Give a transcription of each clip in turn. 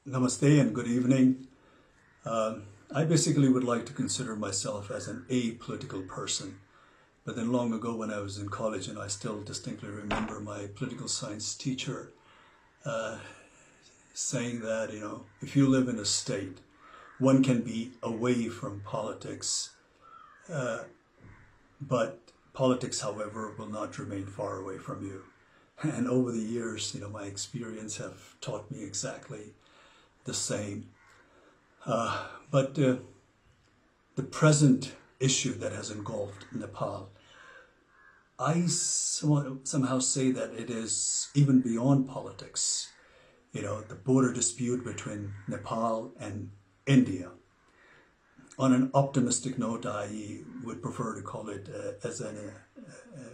Namaste and good evening. I basically would like to consider myself as an apolitical person. But then long ago when I was in college, and I still distinctly remember my political science teacher saying that, if you live in a state, one can be away from politics, but politics, however, will not remain far away from you. And over the years, my experience have taught me exactly the same. But the present issue that has engulfed Nepal, I somehow say that it is even beyond politics. The border dispute between Nepal and India. On an optimistic note, I would prefer to call it as a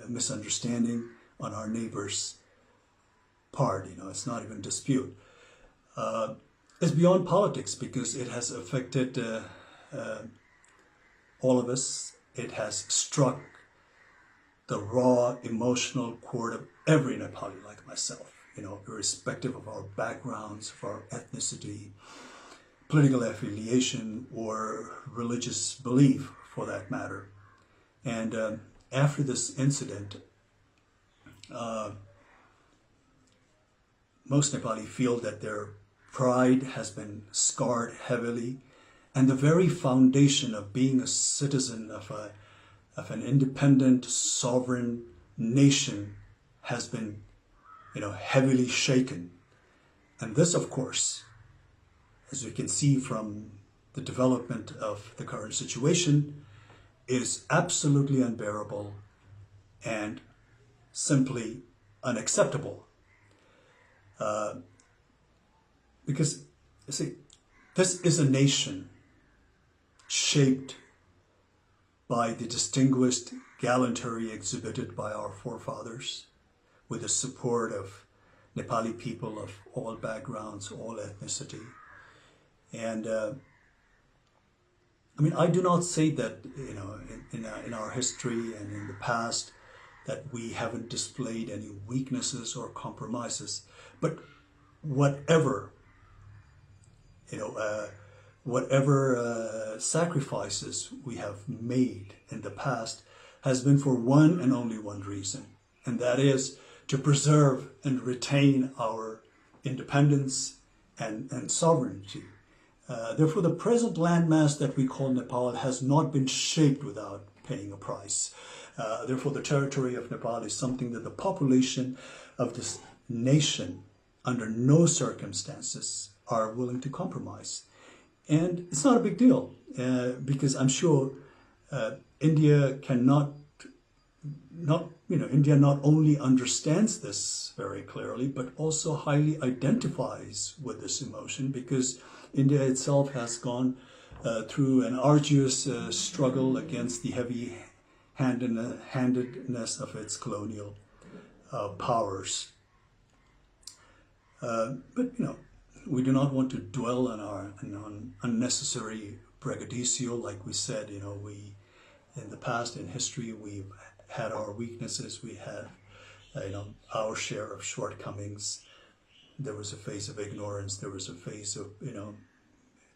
misunderstanding on our neighbor's part. It's not even dispute. It's beyond politics because it has affected all of us. It has struck the raw emotional chord of every Nepali like myself, irrespective of our backgrounds, of our ethnicity, political affiliation, or religious belief for that matter. And after this incident, most Nepali feel that their pride has been scarred heavily, and the very foundation of being a citizen of an independent, sovereign nation has been, heavily shaken. And this, of course, as we can see from the development of the current situation, is absolutely unbearable and simply unacceptable. Because, you see, this is a nation shaped by the distinguished gallantry exhibited by our forefathers, with the support of Nepali people of all backgrounds, all ethnicity. And I do not say that, in our history and in the past, that we haven't displayed any weaknesses or compromises, but whatever sacrifices we have made in the past has been for one and only one reason, and that is to preserve and retain our independence and sovereignty. Therefore, the present landmass that we call Nepal has not been shaped without paying a price. Therefore, the territory of Nepal is something that the population of this nation, under no circumstances, are willing to compromise. And it's not a big deal because I'm sure India India not only understands this very clearly, but also highly identifies with this emotion, because India itself has gone through an arduous struggle against the heavy-handedness of its colonial powers. But we do not want to dwell on unnecessary braggadocio. Like we said, we in the past, in history, we've had our weaknesses. We had, our share of shortcomings. There was a phase of ignorance. There was a phase of,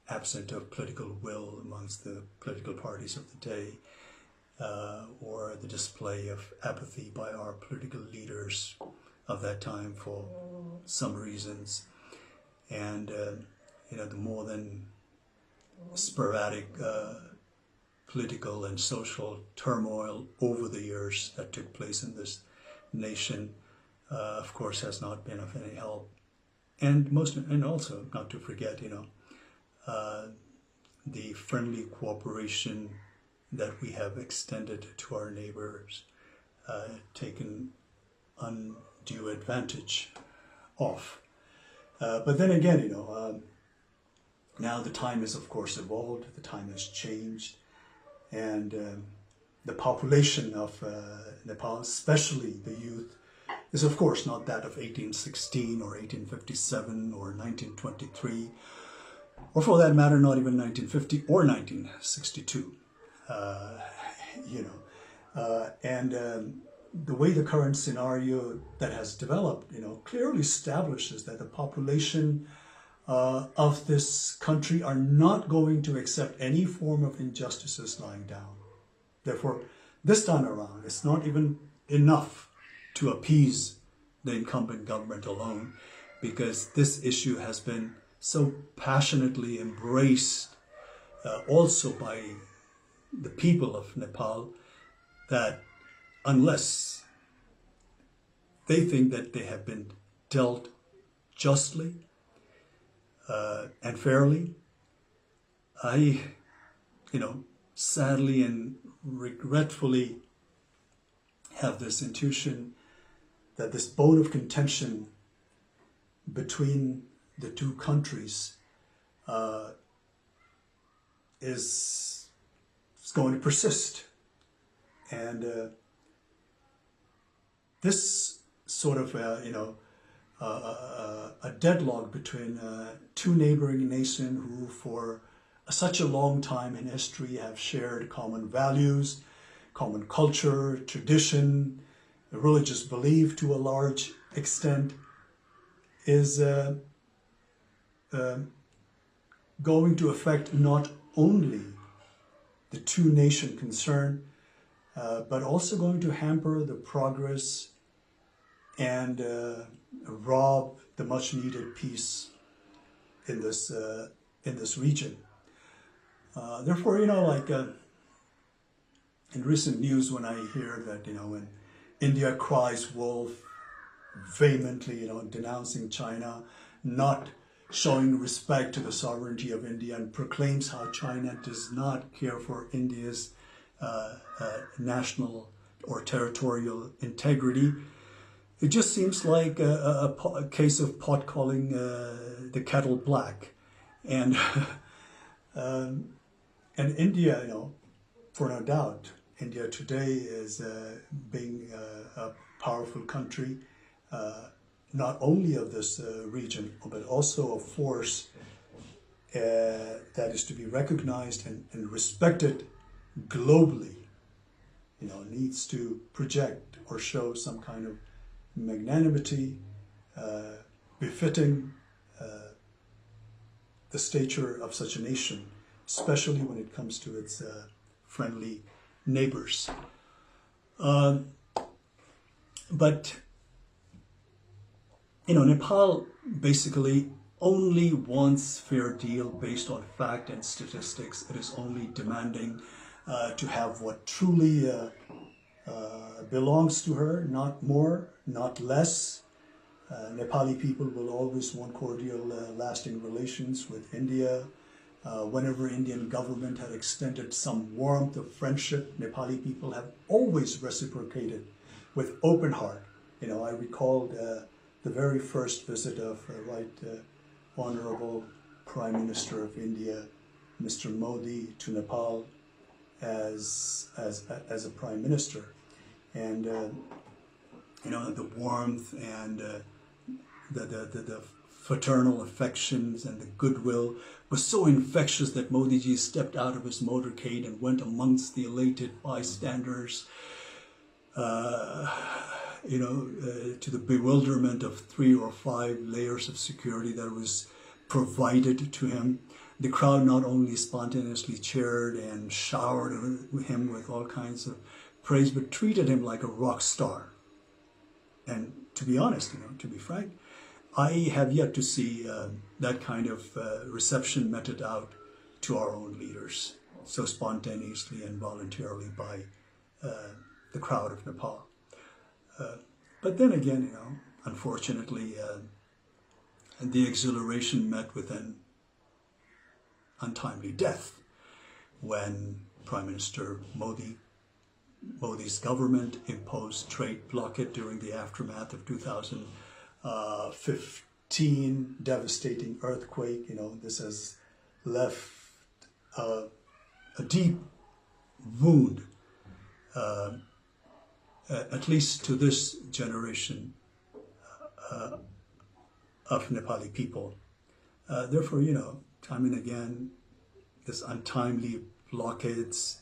absent of political will amongst the political parties of the day, or the display of apathy by our political leaders of that time for some reasons. And, the more than sporadic political and social turmoil over the years that took place in this nation, of course, has not been of any help. And also not to forget, the friendly cooperation that we have extended to our neighbors, taken undue advantage of. But then again, now the time has, of course, evolved, the time has changed, and the population of Nepal, especially the youth, is of course not that of 1816 or 1857 or 1923, or for that matter, not even 1950 or 1962. The way the current scenario that has developed, clearly establishes that the population of this country are not going to accept any form of injustices lying down. Therefore, this time around, it's not even enough to appease the incumbent government alone, because this issue has been so passionately embraced also by the people of Nepal, that unless they think that they have been dealt justly and fairly, I, sadly and regretfully have this intuition that this bone of contention between the two countries is going to persist. And this sort of, a deadlock between two neighboring nations who for such a long time in history have shared common values, common culture, tradition, religious belief to a large extent, is going to affect not only the two nations concerned, but also going to hamper the progress and rob the much needed peace in this region. Therefore, in recent news, when I hear that, when India cries wolf, vehemently, denouncing China, not showing respect to the sovereignty of India, and proclaims how China does not care for India's national or territorial integrity, it just seems like a case of pot calling the kettle black. And and India, for no doubt, India today is being a powerful country, not only of this region, but also a force that is to be recognized and respected globally, needs to project or show some kind of magnanimity befitting the stature of such a nation, especially when it comes to its friendly neighbors. But Nepal basically only wants fair deal based on fact and statistics. It is only demanding to have what truly belongs to her, not more, not less. Nepali people will always want cordial, lasting relations with India. Whenever Indian government had extended some warmth of friendship, Nepali people have always reciprocated with open heart. I recalled the very first visit of Honorable Prime Minister of India, Mr. Modi, to Nepal as a Prime Minister. And the warmth and the fraternal affections and the goodwill was so infectious that Modi ji stepped out of his motorcade and went amongst the elated bystanders, to the bewilderment of 3 or 5 layers of security that was provided to him. The crowd not only spontaneously cheered and showered him with all kinds of praise, but treated him like a rock star. And to be honest, to be frank, I have yet to see that kind of reception meted out to our own leaders so spontaneously and voluntarily by the crowd of Nepal. But then again, unfortunately, the exhilaration met with an untimely death when Prime Minister Modi's government imposed trade blockade during the aftermath of 2015 devastating earthquake. This has left a deep wound, at least to this generation of Nepali people. Therefore, time and again, this untimely blockades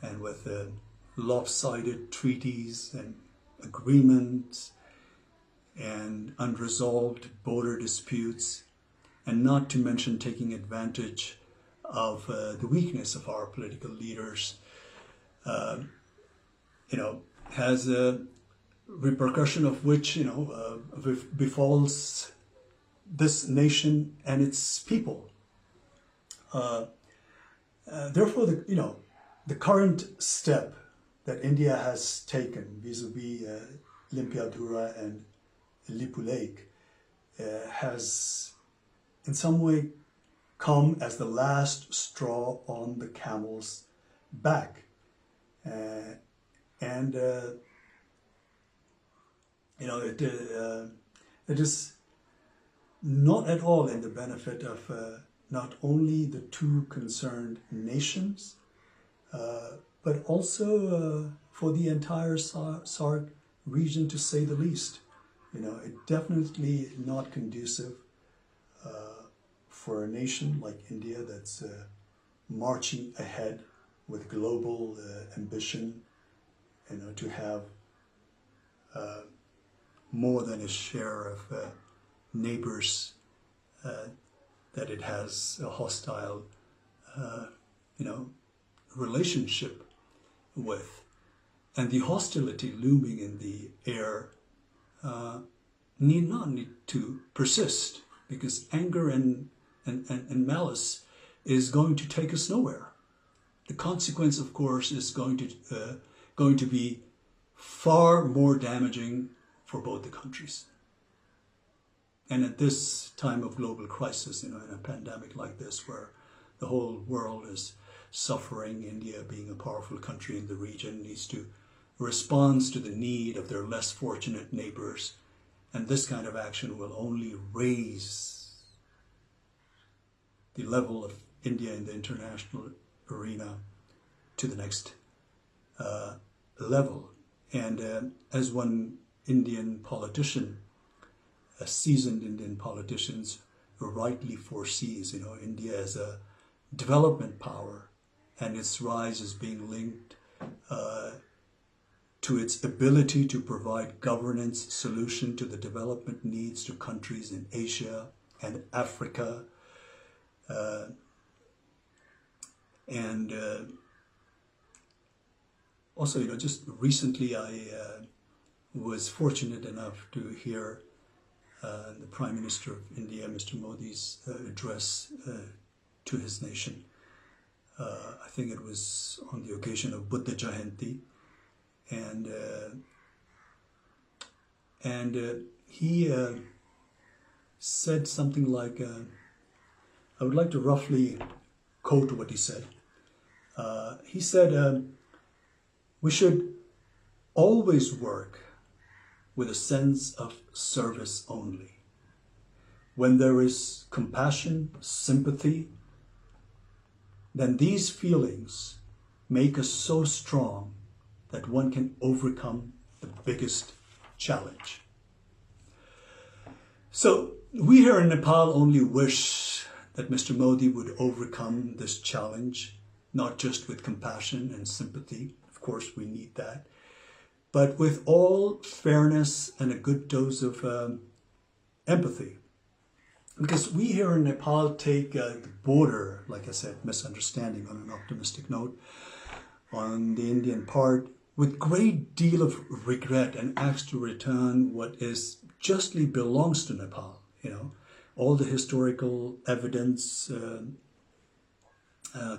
and with lopsided treaties and agreements and unresolved border disputes and not to mention taking advantage of the weakness of our political leaders, has a repercussion of which, befalls this nation and its people. Therefore, the current step that India has taken vis-a-vis Limpiadhura and Lipu Lake has in some way come as the last straw on the camel's back. It is not at all in the benefit of not only the two concerned nations, but also for the entire SAARC region, to say the least. It definitely not conducive for a nation like India that's marching ahead with global ambition, to have more than a share of neighbors that it has a hostile, relationship with. And the hostility looming in the air need not to persist, because anger and malice is going to take us nowhere. The consequence, of course, is going to be far more damaging for both the countries. And at this time of global crisis, in a pandemic like this, where the whole world is suffering, India, being a powerful country in the region, needs to respond to the need of their less fortunate neighbors. And this kind of action will only raise the level of India in the international arena to the next level. And as one Indian politician, a seasoned Indian politician, rightly foresees, India as a development power, and its rise is being linked to its ability to provide governance solution to the development needs to countries in Asia and Africa. Also, just recently I was fortunate enough to hear the Prime Minister of India, Mr. Modi's address to his nation. I think it was on the occasion of Buddha Jayanti, and he said something like, I would like to roughly quote what he said. He said, we should always work with a sense of service only. When there is compassion, sympathy, then these feelings make us so strong that one can overcome the biggest challenge. So we here in Nepal only wish that Mr. Modi would overcome this challenge, not just with compassion and sympathy. Of course, we need that, but with all fairness and a good dose of empathy. Because we here in Nepal take the border, like I said, misunderstanding on an optimistic note, on the Indian part, with great deal of regret, and ask to return what is justly belongs to Nepal. All the historical evidence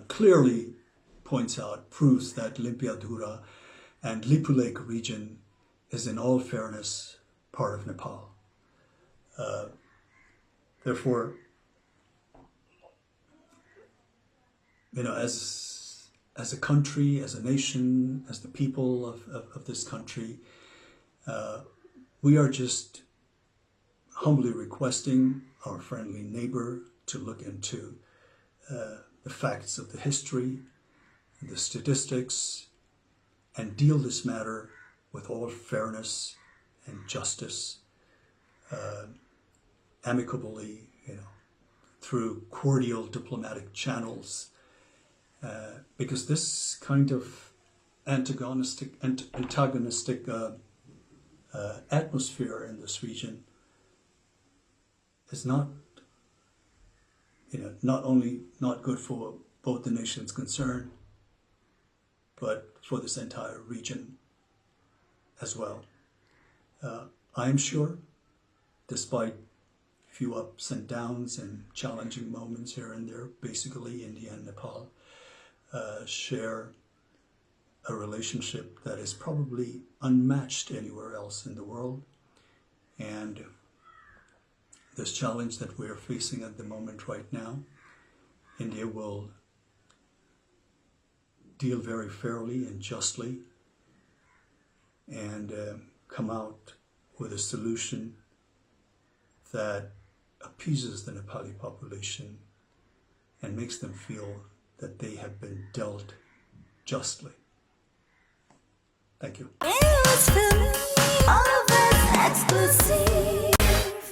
clearly points out, proves that Limpiadhura and Lipu Lake region is in all fairness part of Nepal. Therefore, as a country, as a nation, as the people of this country, we are just humbly requesting our friendly neighbor to look into the facts of the history, the statistics, and deal this matter with all fairness and justice, amicably, through cordial diplomatic channels, because this kind of antagonistic atmosphere in this region is not not only not good for both the nations concerned, but for this entire region as well. I'm sure, despite few ups and downs and challenging moments here and there, basically India and Nepal share a relationship that is probably unmatched anywhere else in the world. And this challenge that we're facing at the moment right now, India will deal very fairly and justly and come out with a solution that appeases the Nepali population and makes them feel that they have been dealt justly. Thank you. NewsFilmy, all of us exclusive.